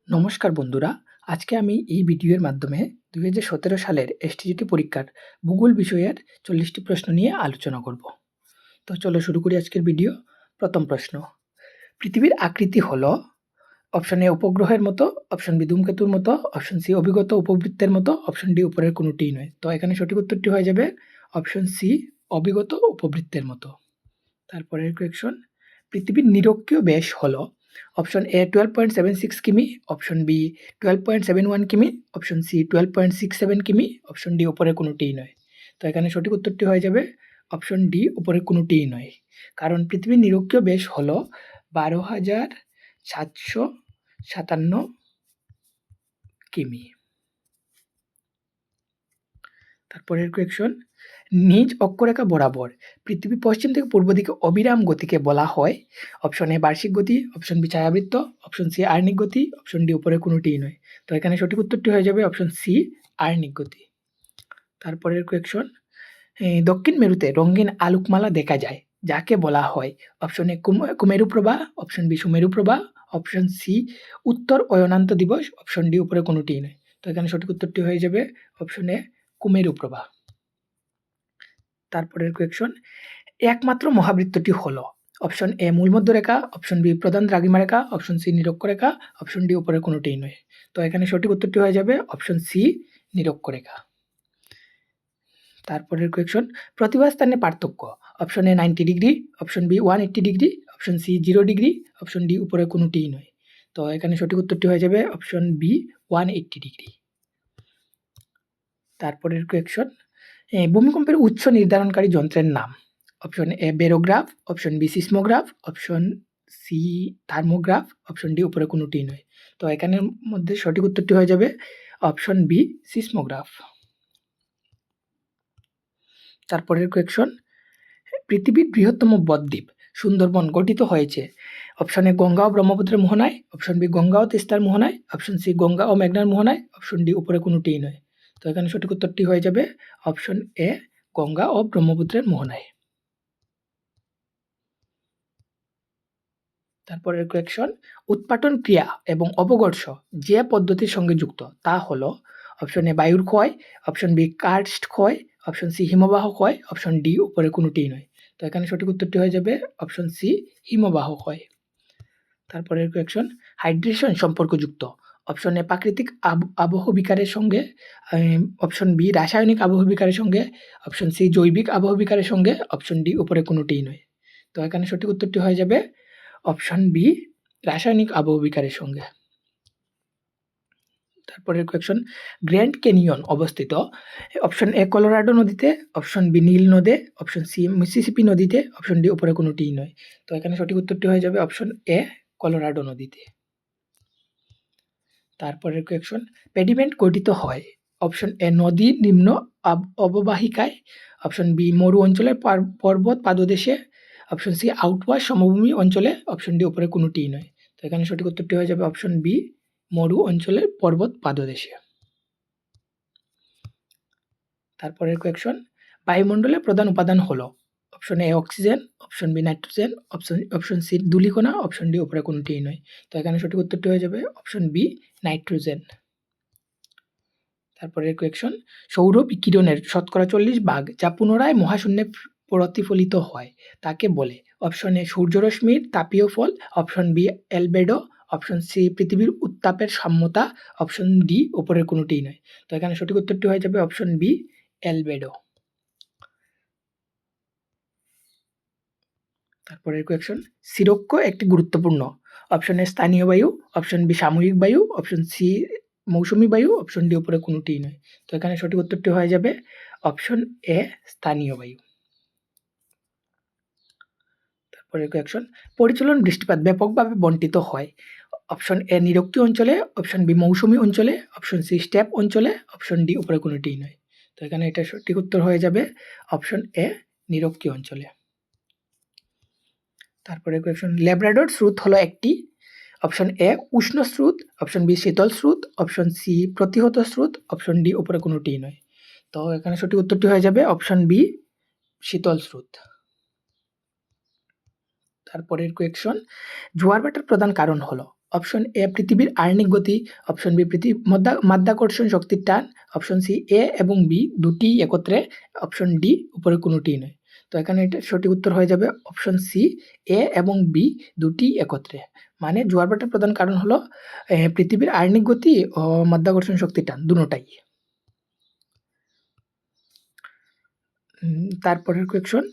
নমস্কার বন্ধুরা, আজকে আমি এই ভিডিওর মাধ্যমে 2017 সালের এসটিজিটি পরীক্ষার ভূগোল বিষয়ের 40টি প্রশ্ন নিয়ে আলোচনা করব। তো চলো শুরু করি আজকের ভিডিও। প্রথম প্রশ্ন, পৃথিবীর আকৃতি হলো অপশন এ উপগ্রহের মতো, অপশন বি ধূমকেতুর মতো, অপশন সি অবিগত উপবৃত্তের মতো, অপশন ডি উপরের কোনোটিই নয়। তো এখানে সঠিক উত্তরটি হয়ে যাবে অপশন সি অবিগত উপবৃত্তের মতো। তারপরের কোয়েকশন, পৃথিবীর নিরক্ষীয় ব্যাস হলো অপশন এ 12.76 কিমি, অপশন বি 12.71 কিমি, অপশন সি 12.67 কিমি, অপশন ডি উপরে কোনোটিই নয়। তো এখানে সঠিক উত্তরটি হয়ে যাবে অপশন ডি উপরে কোনোটিই নয়, কারণ পৃথিবীর নিরক্ষীয় ব্যাস হলো 12,757 কিমি। তারপরের কোয়েকশন, নিজ অক্ষরেখা বরাবর পৃথিবী পশ্চিম থেকে পূর্ব দিকে অবিরাম গতিকে বলা হয় অপশন এ বার্ষিক গতি, অপশন বি ছায়াবৃত্ত, অপশন সি আর্নিক গতি, অপশন ডি উপরে কোনোটিই নয়। তো এখানে সঠিক উত্তরটি হয়ে যাবে অপশন সি আর্নিক গতি। তারপরের কোয়েকশন, দক্ষিণ মেরুতে রঙিন আলোকমালা দেখা যায় যাকে বলা হয় অপশন এ কুমেরু প্রভা, অপশন বি সুমেরু প্রভা, অপশন সি উত্তর অয়নান্ত দিবস, অপশন ডি উপরে কোনোটিই নয়। তো এখানে সঠিক উত্তরটি হয়ে যাবে অপশন এ কুমেরু প্রভা। তারপরের কোয়েকশন, একমাত্র মহাবৃত্তটি হলো অপশন এ মূলমধ্যরেখা, অপশন বি প্রধান দ্রাঘিমা রেখা, অপশন সি নিরক্ষরেখা, অপশন ডি উপরে কোনোটিই নয়। তো এখানে সঠিক উত্তরটি হয়ে যাবে অপশন সি নিরক্ষরেখা। তারপরের কোয়েকশন, প্রতিভা স্থানের পার্থক্য option A 90 degree, option B 180 degree, option C 0 degree, option D উপরে কোনোটিই নয়। তো এখানে সঠিক উত্তরটি হয়ে যাবে অপশন বি 180 ডিগ্রি। তারপরের কোয়েকশন, ভূমিকম্পের উৎস নির্ধারণকারী যন্ত্রের নাম option A barograph, option B seismograph, option C thermograph, option D উপরে কোনোটিই নয়। তো এখানের মধ্যে সঠিক উত্তরটি হয়ে যাবে অপশন বি সিসমোগ্রাফ। তারপরের কোয়েকশন, পৃথিবীর বৃহত্তম বদ্বীপ সুন্দরবন গঠিত হয়েছে অপশন এ গঙ্গা ও ব্রহ্মপুত্রের মোহনায়, অপশন বি গঙ্গা ও তিস্তার মোহনায়, অপশন সি গঙ্গা ও মেঘনার মোহনায়, অপশন ডি উপরে কোনোটিই নয়। তো এখানে সঠিক উত্তরটি হয়ে যাবে অপশন এ গঙ্গা ও ব্রহ্মপুত্রের মোহনায়। তারপরের কোয়েকশন, উৎপাটন ক্রিয়া এবং অপঘর্ষ যে পদ্ধতির সঙ্গে যুক্ত তা হলো অপশন এ বায়ুর ক্ষয়, অপশন বি কার্স্ট ক্ষয়, অপশন সি হিমবাহ ক্ষয়, অপশন ডি উপরে কোনোটিই নয়। তো এখানে সঠিক উত্তরটি হয়ে যাবে অপশন সি হিমবাহ ক্ষয়। তারপরের কোয়েকশন, হাইড্রেশন সম্পর্কযুক্ত অপশন এ প্রাকৃতিক আবহ বিকারের সঙ্গে, অপশন বি রাসায়নিক আবহ বিকারের সঙ্গে, অপশন সি জৈবিক আবহ বিকারের সঙ্গে, অপশন ডি উপরে কোনোটিই নয়। তো এখানে সঠিক উত্তরটি হয়ে যাবে অপশন বি রাসায়নিক আবহ বিকারের সঙ্গে। তারপরের কোয়েকশন, গ্র্যান্ড ক্যানিয়ন অবস্থিত অপশন এ কলোরাডো নদীতে, অপশন বি নীল নদে, অপশন সি মিসিসিপি নদীতে, অপশন ডি উপরে কোনোটিই নয়। তো এখানে সঠিক উত্তরটি হয়ে যাবে অপশন এ কলোরাডো নদীতে। তারপরের কোয়েকশন, পেডিমেন্ট গঠিত হয় অপশন এ নদী নিম্ন অববাহিকায়, অপশন বি মরু অঞ্চলের পর্বত পাদদেশে, অপশন সি আউটওয়াশ সমভূমি অঞ্চলে, অপশন ডি উপরে কোনোটিই নয়। তো এখানে সঠিক উত্তরটি হয়ে যাবে অপশন বি মরু অঞ্চলের পর্বত পাদদেশে। তারপরের কোয়েকশন, বায়ুমণ্ডলের প্রধান উপাদান হলো option A oxygen, option B nitrogen, option C ধূলিকণা, অপশন ডি উপরে কোনোটিই নয়। তো এখানে সঠিক উত্তরটি হয়ে যাবে অপশন বি নাইট্রোজেন। তারপরের কোয়েকশন, সৌর বিকিরণের শতকরা 40% যা পুনরায় মহাশূন্যে প্রতিফলিত হয় তাকে বলে অপশন এ সূর্যরশ্মির তাপীয় ফল, option B albedo, option C পৃথিবীর উত্তাপের সাম্যতা, অপশন ডি উপরের কোনোটিই নয়। তো এখানে সঠিক উত্তরটি হয়ে যাবে অপশন বি অ্যালবেডো। তারপরের কোয়েকশন, সিরক্ষ একটি গুরুত্বপূর্ণ অপশন এ স্থানীয় বায়ু, অপশন বি সাময়িক বায়ু, অপশন সি মৌসুমী বায়ু, অপশন ডি উপরে কোনোটিই নয়। তো এখানে সঠিক উত্তরটি হয়ে যাবে অপশন এ স্থানীয় বায়ু। তারপরের কোয়েকশন, পরিচলন বৃষ্টিপাত ব্যাপকভাবে বণ্টিত হয় অপশন এ নিরক্ষীয় অঞ্চলে, অপশন বি মৌসুমী অঞ্চলে, অপশন সি স্টেপ অঞ্চলে, অপশন ডি উপরে কোনোটিই নয়। তো এখানে এটা সঠিক উত্তর হয়ে যাবে অপশন এ নিরক্ষীয় অঞ্চলে। তারপরে কোয়েকশন, ল্যাব্রাডর স্রোত হলো একটি অপশন এ উষ্ণ স্রোত, অপশন বি শীতল স্রোত, অপশন সি প্রতিহত স্রোত, অপশন ডি উপরে কোনোটিই নয়। তো এখানে সঠিক উত্তরটি হয়ে যাবে অপশন বি শীতল স্রোত। তারপরের কোয়েকশন, জোয়ার ভাটার প্রধান কারণ হলো অপশন এ পৃথিবীর আয়নিক গতি, অপশন বি মাধ্যাকর্ষণ শক্তির টান, অপশন সি এ এবং বি দুটিই একত্রে, অপশন ডি উপরে কোনোটিই নয়। তো এখানে এটা সঠিক উত্তর হয়ে যাবে অপশন সি, এ এবং বি দুটিই একত্রে। মানে জোয়ার ভাটার প্রধান কারণ হলো পৃথিবীর আয়নিক গতি ও মাধ্যাকর্ষণ শক্তির টান দুটোটাই। তারপরের কোয়েকশন,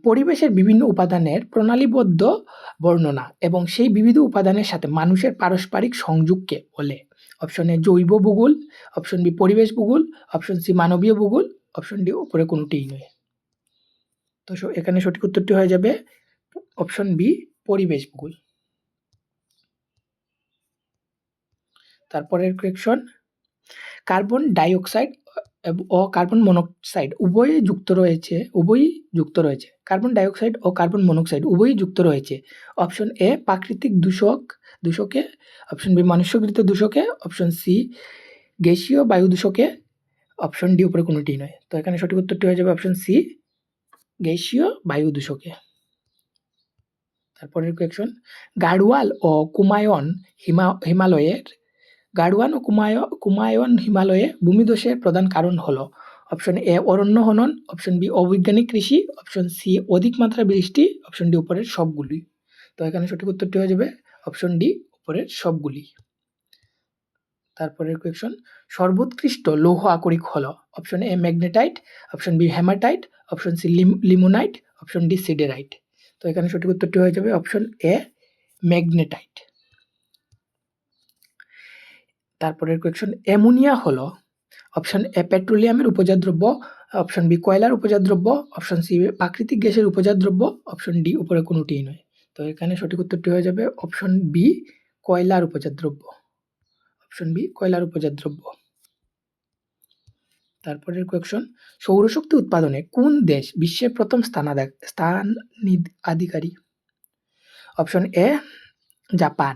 পরিবেশের বিভিন্ন উপাদানের প্রণালীবদ্ধ বর্ণনা এবং সেই বিবিধ উপাদানের সাথে মানুষের পারস্পরিক সংযোগকে বলে। অপশন এ জৈব ভূগোল, অপশন বি পরিবেশ ভূগোল, অপশন সি মানবীয় ভূগোল, অপশন ডি উপরে কোনোটিই নয়। তো এখানে সঠিক উত্তরটি হয়ে যাবে অপশন বি পরিবেশ ভূগোল। তারপরের কোয়েকশন, কার্বন ডাইঅক্সাইড ও কার্বন মনোক্সাইড উভয়ই যুক্ত রয়েছে। কার্বন ডাইঅক্সাইড ও কার্বন মনোক্সাইড উভয়ই যুক্ত রয়েছে। অপশন এ প্রাকৃতিক দূষকে, অপশন বি মনুষ্যকৃত দূষকে, অপশন সি গ্যাসীয় বায়ু দূষকে, অপশন ডি উপরে কোনোটি নয়। তো এখানে সঠিক উত্তরটি হয়ে যাবে অপশন সি গ্যাসীয় বায়ু দূষকে। তারপরের কোয়েকশন, গাড়োয়াল ও কুমায়ুন হিমালয়ে ভূমিধসের প্রধান কারণ হলো অপশন এ অরণ্য হনন, অপশন বি অবৈজ্ঞানিক কৃষি, অপশন সি অধিক মাত্রা বৃষ্টি, অপশন ডি উপরের সবগুলি। তো এখানে সঠিক উত্তরটি হয়ে যাবে অপশন ডি উপরের সবগুলি। তারপরের কোয়েকশন, সর্বোৎকৃষ্ট লৌহ আকরিক হলো option A magnetite, option B hematite, option C limonite, option D siderite. তো এখানে সঠিক উত্তরটি হয়ে যাবে অপশন এ ম্যাগনেটাইট। তারপরের কোয়েকশন, অ্যামোনিয়া হলো অপশন এ পেট্রোলিয়ামের উপজাত দ্রব্য, অপশন বি কয়লার উপজাত দ্রব্য, অপশন সি প্রাকৃতিক গ্যাসের উপজাত দ্রব্য, অপশন ডি উপরে কোনোটিই নয়। তো এখানে সঠিক উত্তরটি হয়ে যাবে অপশন বি কয়লার উপজাত দ্রব্য। অপশন বি কয়লার উপজাত দ্রব্য। তারপরের কোয়েকশন, সৌরশক্তি উৎপাদনে কোন দেশ বিশ্বের প্রথম স্থানাধিকারী? Option A Japan,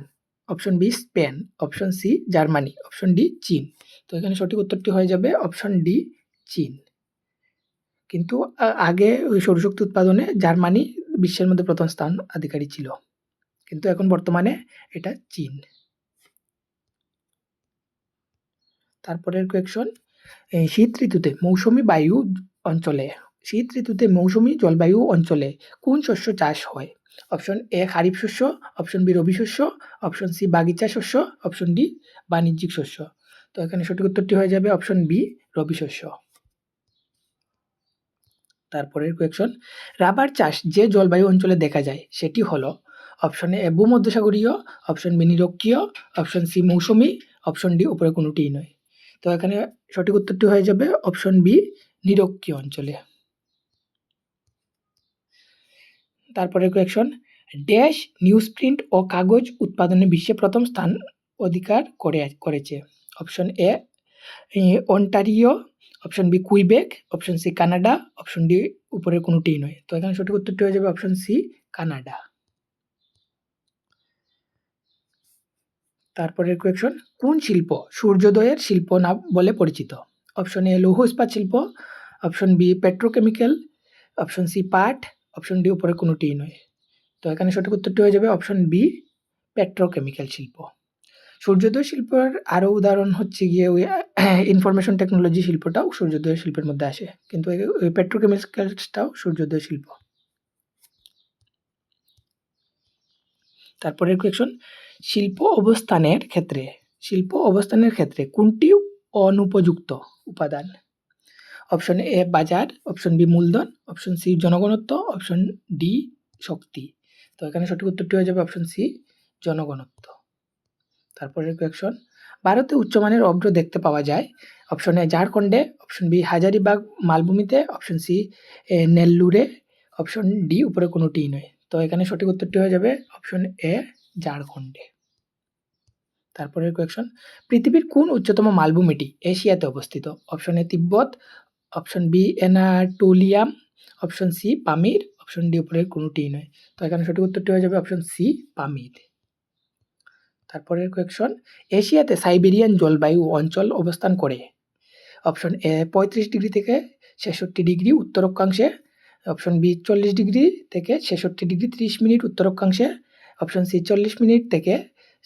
option B Spain, option C Germany, option D চীন। তো এখানে সঠিক উত্তরটি হয়ে যাবে অপশন ডি চীন। কিন্তু আগে ওই সৌরশক্তি উৎপাদনে জার্মানি বিশ্বের মধ্যে প্রথম স্থান অধিকারী ছিল, কিন্তু এখন বর্তমানে এটা চীন। তারপরের কোয়েকশন, শীত ঋতুতে মৌসুমী জলবায়ু অঞ্চলে কোন শস্য চাষ হয়? অপশন এ খারিফ শস্য, অপশন বি রবি শস্য, অপশন সি বাগিচা শস্য, অপশন ডি বাণিজ্যিক শস্য। তো এখানে সঠিক উত্তরটি হয়ে যাবে অপশন বি রবি শস্য। তারপরের কোয়েকশন, রাবার চাষ যে জলবায়ু অঞ্চলে দেখা যায় সেটি হলো অপশন এ ভূমধ্যসাগরীয়, অপশন বি নিরক্ষীয়, অপশন সি মৌসুমী, অপশন ডি উপরে কোনোটিই নয়। তো এখানে সঠিক উত্তরটি হয়ে যাবে অপশন বি নিরক্ষীয় অঞ্চলে। তারপরের কোয়েকশন, ড্যাশ নিউজপ্রিন্ট ও কাগজ উৎপাদনে বিশ্বে প্রথম স্থান অধিকার করেছে? Option A Ontario, option B Quebec, option C Canada, option D উপরের কোনোটিই নয়। তো এখানে সঠিক উত্তরটি হয়ে যাবে অপশন সি কানাডা। তারপরের কোয়েকশন, কোন শিল্প সূর্যোদয়ের শিল্প নাম বলে পরিচিত? অপশন এ লৌহ ইস্পাত শিল্প, option B petrochemical, option C পাট, অপশন ডি উপরে কোনোটিই নয়। তো এখানে সঠিক উত্তরটি হয়ে যাবে অপশন বি পেট্রোকেমিক্যাল শিল্প। সূর্যোদয় শিল্পের আরও উদাহরণ হচ্ছে গিয়ে ওই ইনফরমেশন টেকনোলজি শিল্পটাও সূর্যোদয় শিল্পের মধ্যে আসে, কিন্তু ওই পেট্রোকেমিক্যালসটাও সূর্যোদয় শিল্প। তারপরের কোয়েকশন, শিল্প অবস্থানের ক্ষেত্রে কোনটি অনুপযুক্ত উপাদান? অপশন এ বাজার, অপশন বি মূলধন, অপশন সি জনঘনত্ব, অপশন ডি শক্তি। তো এখানে সঠিক উত্তরটি হয়ে যাবে অপশন সি জনঘনত্ব। তারপরের কোয়েকশন, ভারতে উচ্চমানের অভ্র দেখতে পাওয়া যায়? অপশন এ ঝাড়খণ্ডে, অপশন বি হাজারিবাগ মালভূমিতে, অপশন সি নেল্লুরে, অপশন ডি উপরে কোনোটিই নয়। তো এখানে সঠিক উত্তরটি হয়ে যাবে অপশন এ ঝাড়খণ্ডে। তারপরের কোয়েকশন, পৃথিবীর কোন উচ্চতম মালভূমিটি এশিয়াতে অবস্থিত? Option A Tibet, option B Anatolia, option C Pamir, option D উপরের কোনোটিই নয়। তো এখানে সঠিক উত্তরটি হয়ে যাবে অপশন সি পামির। তারপরের কোয়েকশন, এশিয়াতে সাইবেরিয়ান জলবায়ু অঞ্চল অবস্থান করে? অপশন এ 35 ডিগ্রি থেকে 66 ডিগ্রি উত্তর অক্ষাংশে, অপশন বি 40 ডিগ্রি থেকে 66 ডিগ্রি 30 মিনিট উত্তর অক্ষাংশে, অপশন সি 40 মিনিট থেকে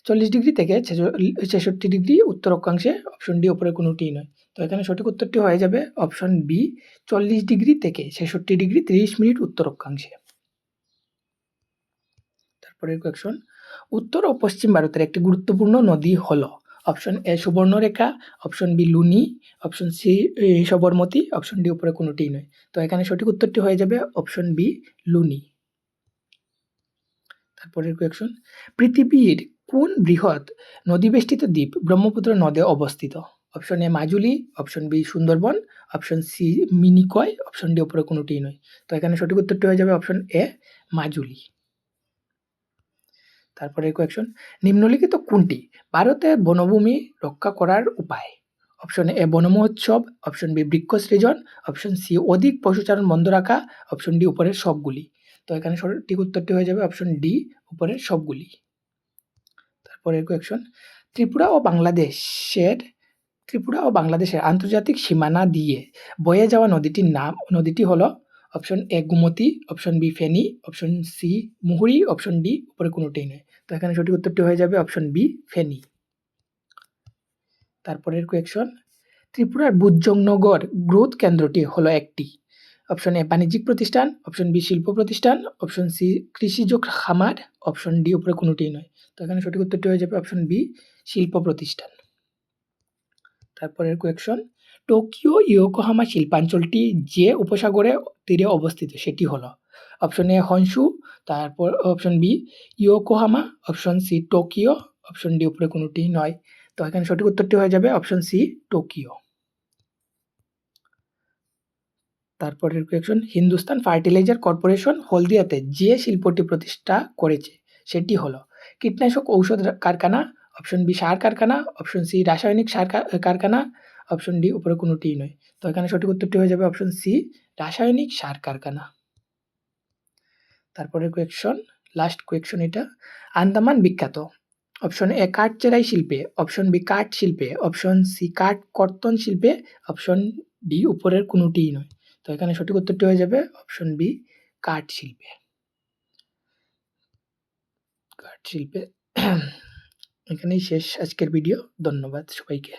40 ডিগ্রি থেকে 66 ডিগ্রি উত্তর অক্ষাংশে, অপশন ডি উপরে কোনোটিই নয়। তো এখানে সঠিক উত্তরটি হয়ে যাবে অপশন বি 40 ডিগ্রি থেকে 66 ডিগ্রি 30 মিনিট উত্তর অক্ষাংশে। তারপরের কোয়েকশন, উত্তর ও পশ্চিম ভারতের একটি গুরুত্বপূর্ণ নদী হলো option A Subarnarekha, option B Luni, option C Sabarmati, option D উপরে কোনোটিই নয়। তো এখানে সঠিক উত্তরটি হয়ে যাবে অপশন বি লুনি। তারপরের কোয়েকশন, পৃথিবীর কোন বৃহৎ নদীবেষ্টিত দ্বীপ ব্রহ্মপুত্র নদে অবস্থিত? Option A Majuli, option B Sundarban, option C Minicoy, option D উপরে কোনোটিই নয়। তো এখানে সঠিক উত্তরটি হয়ে যাবে অপশন এ মাজুলি। তারপরে কোয়েকশন, নিম্নলিখিত কোনটি ভারতের বনভূমি রক্ষা করার উপায়? অপশন এ বন মহোৎসব, অপশন বি বৃক্ষ সৃজন, অপশন সি অধিক পশুচারণ বন্ধ রাখা, অপশন ডি উপরের সবগুলি। তো এখানে সঠিক উত্তরটি হয়ে যাবে অপশন ডি উপরের সবগুলি। তারপরে কোয়েকশন, ত্রিপুরা ও বাংলাদেশের আন্তর্জাতিক সীমানা দিয়ে বয়ে যাওয়া নদীটি হলো option A Gomti, option B Feni, option C Muhuri, option D উপরে কোনোটাই নয়। তো এখানে সঠিক উত্তরটি হয়ে যাবে অপশন বি ফেনী। তারপরের কোয়েকশন, ত্রিপুরার বুজজংনগর গ্রোথ কেন্দ্রটি হলো একটি অপশন এ বাণিজ্যিক প্রতিষ্ঠান, অপশন বি শিল্প প্রতিষ্ঠান, অপশন সি কৃষিজ খামার, অপশন ডি উপরে কোনোটিই নয়। তো এখানে সঠিক উত্তরটি হয়ে যাবে অপশন বি শিল্প প্রতিষ্ঠান। তারপরের কোয়েকশন, টোকিও ইয়োকোহামা শিল্পাঞ্চলটি যে উপসাগরের তীরে অবস্থিত সেটি হলো অপশন এ হনশু, তারপর option B Yokohama, option C Tokyo, option D উপরে কোনোটি নয়। তো এখানে সঠিক উত্তরটি হয়ে যাবে অপশন সি টোকিও। তারপরের কোয়েকশন, হিন্দুস্তান ফার্টিলাইজার কর্পোরেশন হলদিয়াতে যে শিল্পটি প্রতিষ্ঠা করেছে সেটি হলো কীটনাশক ঔষধ কারখানা, অপশন বি সার কারখানা, অপশন সি রাসায়নিক সার কারখানা, অপশন ডি উপরে কোনোটিই নয়। তো এখানে সঠিক উত্তরটি হয়ে যাবে অপশন সি রাসায়নিক সার কারখানা। তারপরের কোয়েকশন, লাস্ট কোয়েকশন এটা, আন্দামান বিখ্যাত অপশন এ কাঠ চেরাই শিল্পে, অপশন বি কাঠ শিল্পে, অপশন সি কাঠ কর্তন শিল্পে, অপশন ডি উপরের কোনোটিই নয়। তো এখানে সঠিক উত্তরটি হয়ে যাবে অপশন বি কাঠ শিল্পে। এখানেই শেষ আজকের ভিডিও। ধন্যবাদ সবাইকে।